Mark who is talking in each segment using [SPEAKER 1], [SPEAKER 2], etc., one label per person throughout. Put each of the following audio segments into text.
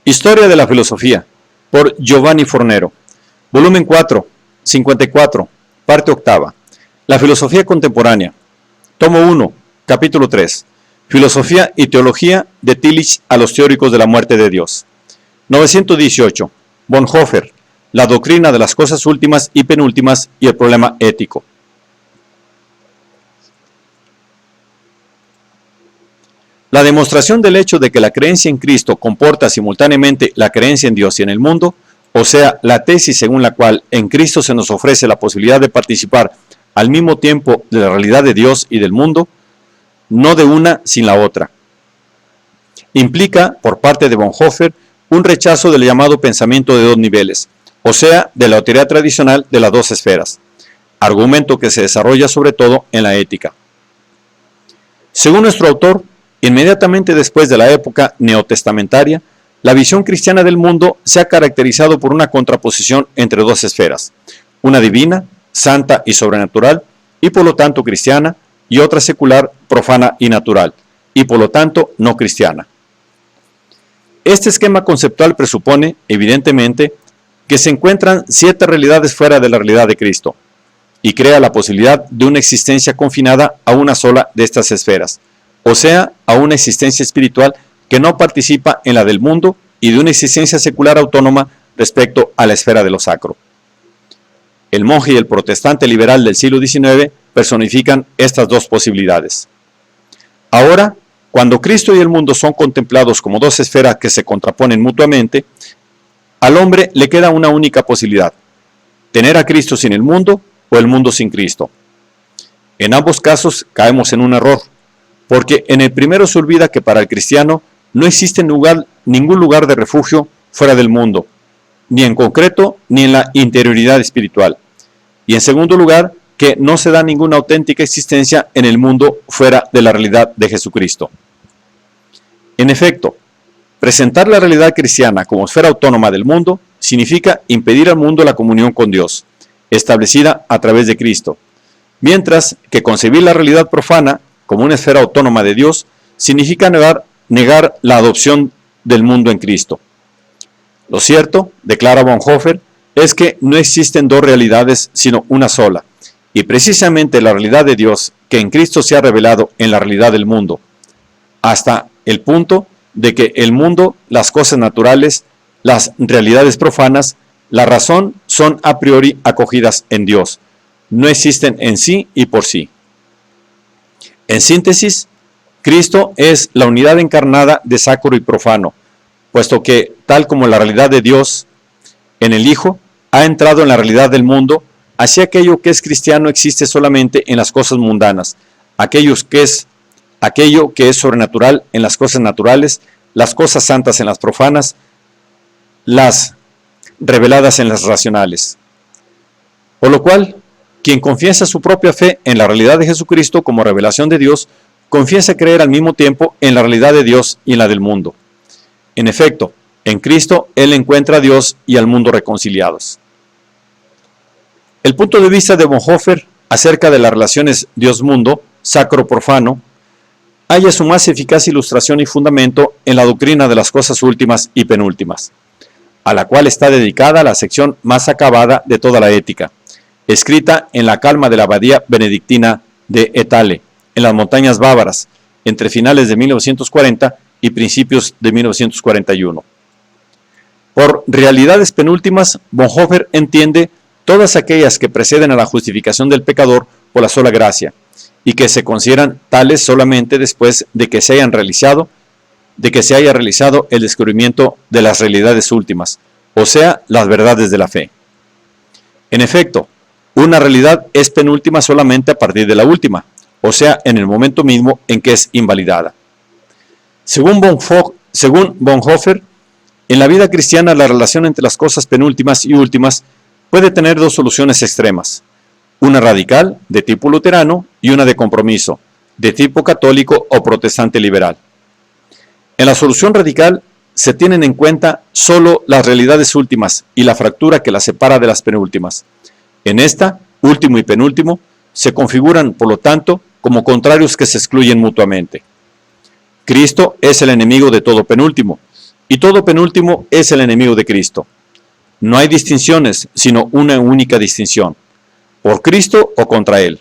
[SPEAKER 1] Historia de la filosofía, por Giovanni Fornero. Volumen 4, 54, parte octava. La filosofía contemporánea. Tomo 1, capítulo 3. Filosofía y teología de Tillich a los teóricos de la muerte de Dios. 918. Bonhoeffer. La doctrina de las cosas últimas y penúltimas y el problema ético. La demostración del hecho de que la creencia en Cristo comporta simultáneamente la creencia en Dios y en el mundo, o sea, la tesis según la cual en Cristo se nos ofrece la posibilidad de participar al mismo tiempo de la realidad de Dios y del mundo, no de una sin la otra. Implica, por parte de Bonhoeffer, un rechazo del llamado pensamiento de dos niveles, o sea, de la teoría tradicional de las dos esferas, argumento que se desarrolla sobre todo en la ética. Según nuestro autor, inmediatamente después de la época neotestamentaria, la visión cristiana del mundo se ha caracterizado por una contraposición entre dos esferas, una divina, santa y sobrenatural, y por lo tanto cristiana, y otra secular, profana y natural, y por lo tanto no cristiana. Este esquema conceptual presupone, evidentemente, que se encuentran 7 realidades fuera de la realidad de Cristo, y crea la posibilidad de una existencia confinada a una sola de estas esferas, o sea, a una existencia espiritual que no participa en la del mundo y de una existencia secular autónoma respecto a la esfera de lo sacro. El monje y el protestante liberal del siglo XIX personifican estas dos posibilidades. Ahora, cuando Cristo y el mundo son contemplados como dos esferas que se contraponen mutuamente, al hombre le queda una única posibilidad: tener a Cristo sin el mundo o el mundo sin Cristo. En ambos casos caemos en un error, porque en el primero se olvida que para el cristiano no existe ningún lugar de refugio fuera del mundo, ni en concreto ni en la interioridad espiritual. Y en segundo lugar, que no se da ninguna auténtica existencia en el mundo fuera de la realidad de Jesucristo. En efecto, presentar la realidad cristiana como esfera autónoma del mundo significa impedir al mundo la comunión con Dios, establecida a través de Cristo, mientras que concebir la realidad profana como una esfera autónoma de Dios significa negar la adopción del mundo en Cristo. Lo cierto, declara Bonhoeffer, es que no existen dos realidades sino una sola, y precisamente la realidad de Dios que en Cristo se ha revelado en la realidad del mundo, hasta el punto de que el mundo, las cosas naturales, las realidades profanas, la razón son a priori acogidas en Dios, no existen en sí y por sí. En síntesis, Cristo es la unidad encarnada de sacro y profano, puesto que, tal como la realidad de Dios en el Hijo ha entrado en la realidad del mundo, así aquello que es cristiano existe solamente en las cosas mundanas, aquello que es sobrenatural en las cosas naturales, las cosas santas en las profanas, las reveladas en las racionales. Por lo cual, quien confiesa su propia fe en la realidad de Jesucristo como revelación de Dios, confiesa creer al mismo tiempo en la realidad de Dios y en la del mundo. En efecto, en Cristo él encuentra a Dios y al mundo reconciliados. El punto de vista de Bonhoeffer acerca de las relaciones Dios-mundo, sacro-profano, halla su más eficaz ilustración y fundamento en la doctrina de las cosas últimas y penúltimas, a la cual está dedicada la sección más acabada de toda la ética, escrita en la calma de la abadía benedictina de Etale, en las montañas bávaras, entre finales de 1940 y principios de 1941. Por realidades penúltimas, Bonhoeffer entiende todas aquellas que preceden a la justificación del pecador por la sola gracia, y que se consideran tales solamente después de que se haya realizado el descubrimiento de las realidades últimas, o sea, las verdades de la fe. En efecto, una realidad es penúltima solamente a partir de la última, o sea, en el momento mismo en que es invalidada. Según Bonhoeffer, en la vida cristiana la relación entre las cosas penúltimas y últimas puede tener dos soluciones extremas, una radical, de tipo luterano, y una de compromiso, de tipo católico o protestante liberal. En la solución radical se tienen en cuenta solo las realidades últimas y la fractura que las separa de las penúltimas. En esta, último y penúltimo, se configuran, por lo tanto, como contrarios que se excluyen mutuamente. Cristo es el enemigo de todo penúltimo, y todo penúltimo es el enemigo de Cristo. No hay distinciones, sino una única distinción, por Cristo o contra Él.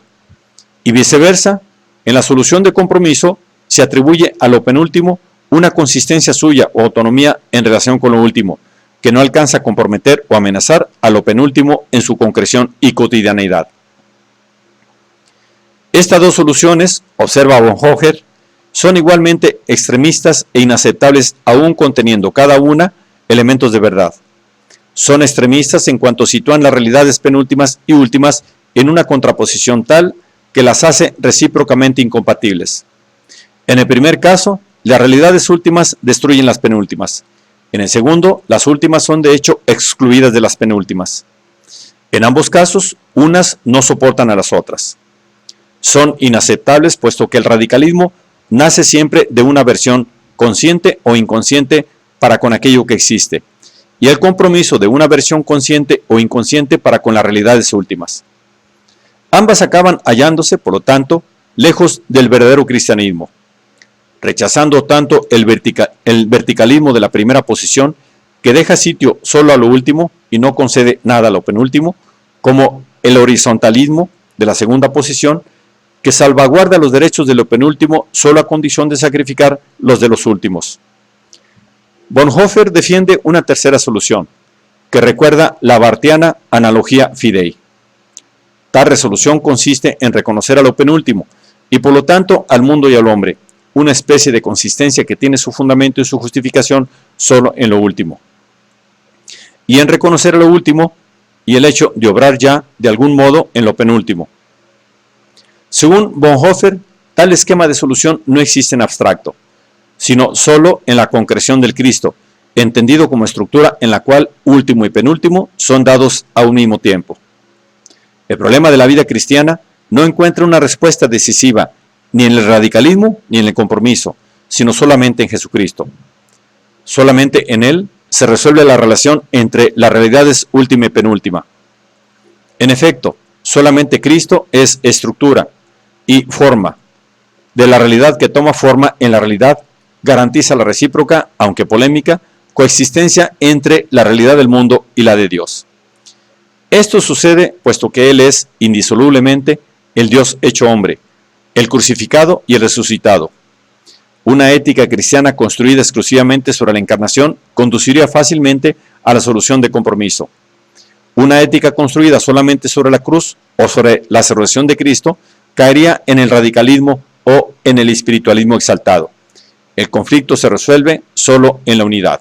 [SPEAKER 1] Y viceversa, en la solución de compromiso se atribuye a lo penúltimo una consistencia suya o autonomía en relación con lo último, que no alcanza a comprometer o amenazar a lo penúltimo en su concreción y cotidianeidad. Estas dos soluciones, observa Bonhoeffer, son igualmente extremistas e inaceptables aún conteniendo cada una elementos de verdad. Son extremistas en cuanto sitúan las realidades penúltimas y últimas en una contraposición tal que las hace recíprocamente incompatibles. En el primer caso, las realidades últimas destruyen las penúltimas. En el segundo, las últimas son de hecho excluidas de las penúltimas. En ambos casos, unas no soportan a las otras. Son inaceptables puesto que el radicalismo nace siempre de una aversión consciente o inconsciente para con aquello que existe, y el compromiso de una aversión consciente o inconsciente para con las realidades últimas. Ambas acaban hallándose, por lo tanto, lejos del verdadero cristianismo, rechazando tanto el verticalismo de la primera posición, que deja sitio solo a lo último y no concede nada a lo penúltimo, como el horizontalismo de la segunda posición, que salvaguarda los derechos de lo penúltimo solo a condición de sacrificar los de los últimos. Bonhoeffer defiende una tercera solución, que recuerda la barthiana analogía fidei. Tal resolución consiste en reconocer a lo penúltimo, y por lo tanto al mundo y al hombre, una especie de consistencia que tiene su fundamento y su justificación solo en lo último. Y en reconocer a lo último, y el hecho de obrar ya, de algún modo, en lo penúltimo. Según Bonhoeffer, tal esquema de solución no existe en abstracto, sino solo en la concreción del Cristo, entendido como estructura en la cual último y penúltimo son dados a un mismo tiempo. El problema de la vida cristiana no encuentra una respuesta decisiva ni en el radicalismo ni en el compromiso, sino solamente en Jesucristo. Solamente en Él se resuelve la relación entre las realidades última y penúltima. En efecto, solamente Cristo es estructura y forma de la realidad que toma forma en la realidad, garantiza la recíproca, aunque polémica, coexistencia entre la realidad del mundo y la de Dios. Esto sucede puesto que Él es, indisolublemente, el Dios hecho hombre, el crucificado y el resucitado. Una ética cristiana construida exclusivamente sobre la encarnación conduciría fácilmente a la solución de compromiso. Una ética construida solamente sobre la cruz o sobre la resurrección de Cristo caería en el radicalismo o en el espiritualismo exaltado. El conflicto se resuelve solo en la unidad.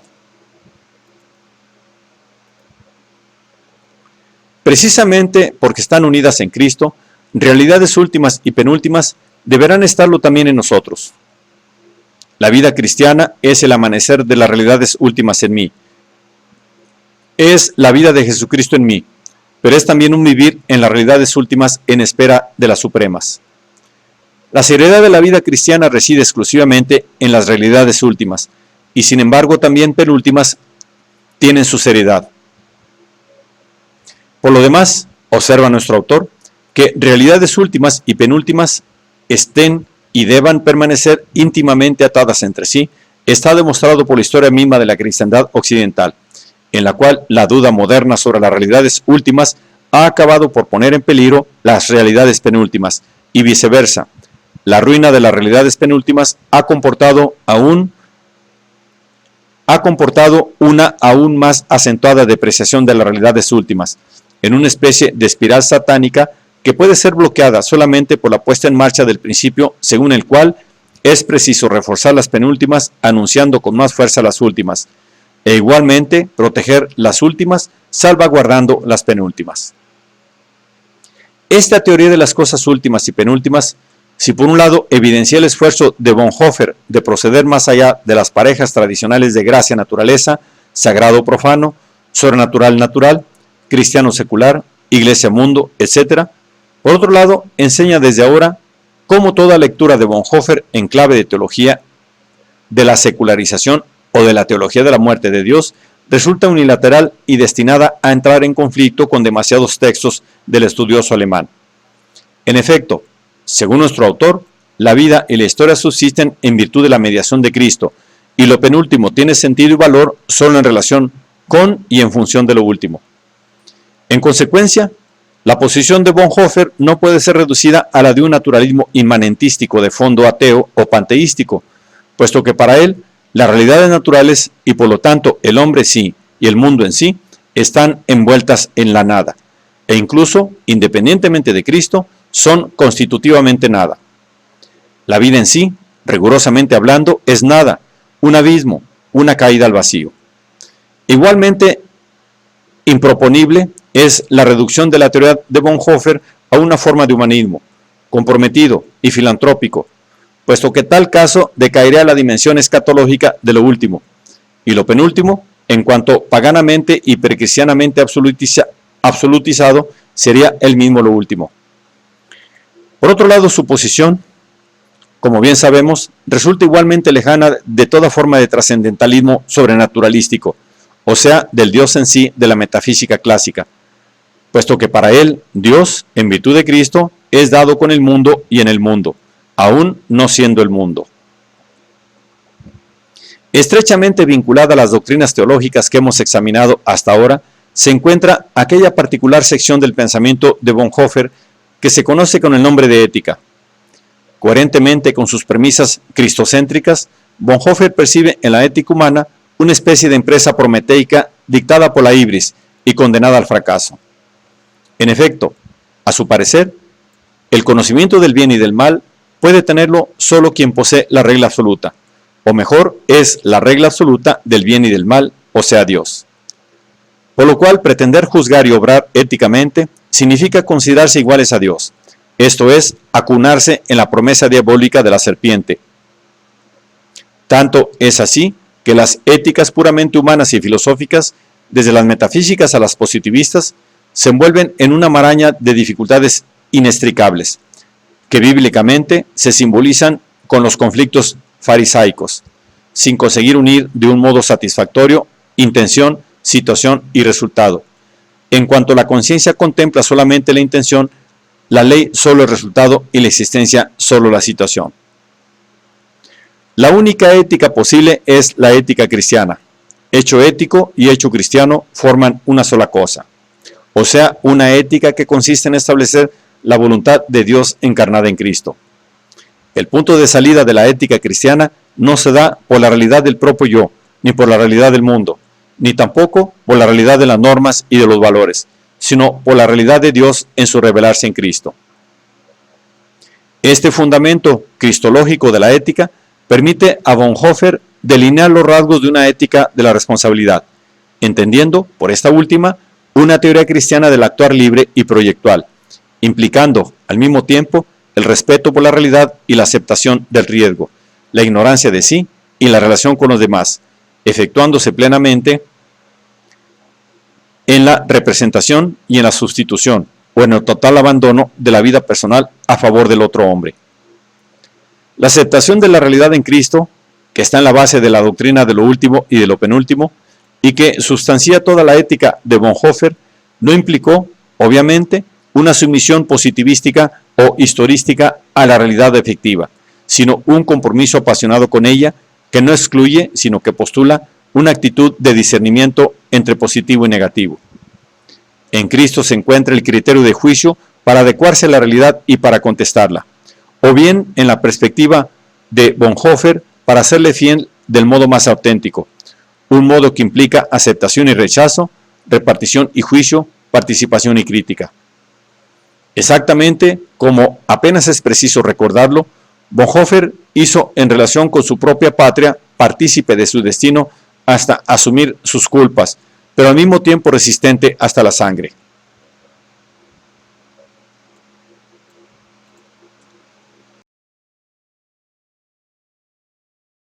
[SPEAKER 1] Precisamente porque están unidas en Cristo, realidades últimas y penúltimas deberán estarlo también en nosotros. La vida cristiana es el amanecer de las realidades últimas en mí. Es la vida de Jesucristo en mí, pero es también un vivir en las realidades últimas en espera de las supremas. La seriedad de la vida cristiana reside exclusivamente en las realidades últimas, y sin embargo también penúltimas tienen su seriedad. Por lo demás, observa nuestro autor, que realidades últimas y penúltimas estén y deban permanecer íntimamente atadas entre sí, está demostrado por la historia misma de la cristiandad occidental, en la cual la duda moderna sobre las realidades últimas ha acabado por poner en peligro las realidades penúltimas, y viceversa. La ruina de las realidades penúltimas ha comportado una aún más acentuada depreciación de las realidades últimas, en una especie de espiral satánica que puede ser bloqueada solamente por la puesta en marcha del principio según el cual es preciso reforzar las penúltimas anunciando con más fuerza las últimas, e igualmente proteger las últimas salvaguardando las penúltimas. Esta teoría de las cosas últimas y penúltimas, si por un lado evidencia el esfuerzo de Bonhoeffer de proceder más allá de las parejas tradicionales de gracia-naturaleza, sagrado-profano, sobrenatural-natural, cristiano-secular, iglesia-mundo, etc., por otro lado, enseña desde ahora cómo toda lectura de Bonhoeffer en clave de teología de la secularización o de la teología de la muerte de Dios resulta unilateral y destinada a entrar en conflicto con demasiados textos del estudioso alemán. En efecto, según nuestro autor, la vida y la historia subsisten en virtud de la mediación de Cristo, y lo penúltimo tiene sentido y valor solo en relación con y en función de lo último. En consecuencia, la posición de Bonhoeffer no puede ser reducida a la de un naturalismo inmanentístico de fondo ateo o panteístico, puesto que para él las realidades naturales y por lo tanto el hombre sí y el mundo en sí están envueltas en la nada, e incluso, independientemente de Cristo, son constitutivamente nada. La vida en sí, rigurosamente hablando, es nada, un abismo, una caída al vacío. Igualmente improponible es la reducción de la teoría de Bonhoeffer a una forma de humanismo, comprometido y filantrópico, puesto que tal caso decaería a la dimensión escatológica de lo último, y lo penúltimo, en cuanto paganamente y precristianamente absolutizado, sería el mismo lo último. Por otro lado, su posición, como bien sabemos, resulta igualmente lejana de toda forma de trascendentalismo sobrenaturalístico, o sea, del Dios en sí de la metafísica clásica, puesto que para él, Dios, en virtud de Cristo, es dado con el mundo y en el mundo, aún no siendo el mundo. Estrechamente vinculada a las doctrinas teológicas que hemos examinado hasta ahora, se encuentra aquella particular sección del pensamiento de Bonhoeffer que se conoce con el nombre de ética. Coherentemente con sus premisas cristocéntricas, Bonhoeffer percibe en la ética humana una especie de empresa prometeica dictada por la ibris y condenada al fracaso. En efecto, a su parecer, el conocimiento del bien y del mal puede tenerlo solo quien posee la regla absoluta, o mejor, es la regla absoluta del bien y del mal, o sea, Dios. Por lo cual, pretender juzgar y obrar éticamente significa considerarse iguales a Dios, esto es, acunarse en la promesa diabólica de la serpiente. Tanto es así que las éticas puramente humanas y filosóficas, desde las metafísicas a las positivistas, se envuelven en una maraña de dificultades inextricables, que bíblicamente se simbolizan con los conflictos farisaicos, sin conseguir unir de un modo satisfactorio intención, situación y resultado. En cuanto la conciencia contempla solamente la intención, la ley solo el resultado y la existencia solo la situación. La única ética posible es la ética cristiana. Hecho ético y hecho cristiano forman una sola cosa, o sea, una ética que consiste en establecer la voluntad de Dios encarnada en Cristo. El punto de salida de la ética cristiana no se da por la realidad del propio yo, ni por la realidad del mundo, ni tampoco por la realidad de las normas y de los valores, sino por la realidad de Dios en su revelarse en Cristo. Este fundamento cristológico de la ética permite a Bonhoeffer delinear los rasgos de una ética de la responsabilidad, entendiendo, por esta última, una teoría cristiana del actuar libre y proyectual, implicando, al mismo tiempo, el respeto por la realidad y la aceptación del riesgo, la ignorancia de sí y la relación con los demás, efectuándose plenamente en la representación y en la sustitución, o en el total abandono de la vida personal a favor del otro hombre. La aceptación de la realidad en Cristo, que está en la base de la doctrina de lo último y de lo penúltimo, y que sustancia toda la ética de Bonhoeffer, no implicó, obviamente, una sumisión positivística o historística a la realidad efectiva, sino un compromiso apasionado con ella que no excluye, sino que postula una actitud de discernimiento entre positivo y negativo. En Cristo se encuentra el criterio de juicio para adecuarse a la realidad y para contestarla, o bien en la perspectiva de Bonhoeffer para hacerle fiel del modo más auténtico, un modo que implica aceptación y rechazo, repartición y juicio, participación y crítica. Exactamente como apenas es preciso recordarlo, Bonhoeffer hizo en relación con su propia patria partícipe de su destino hasta asumir sus culpas, pero al mismo tiempo resistente hasta la sangre.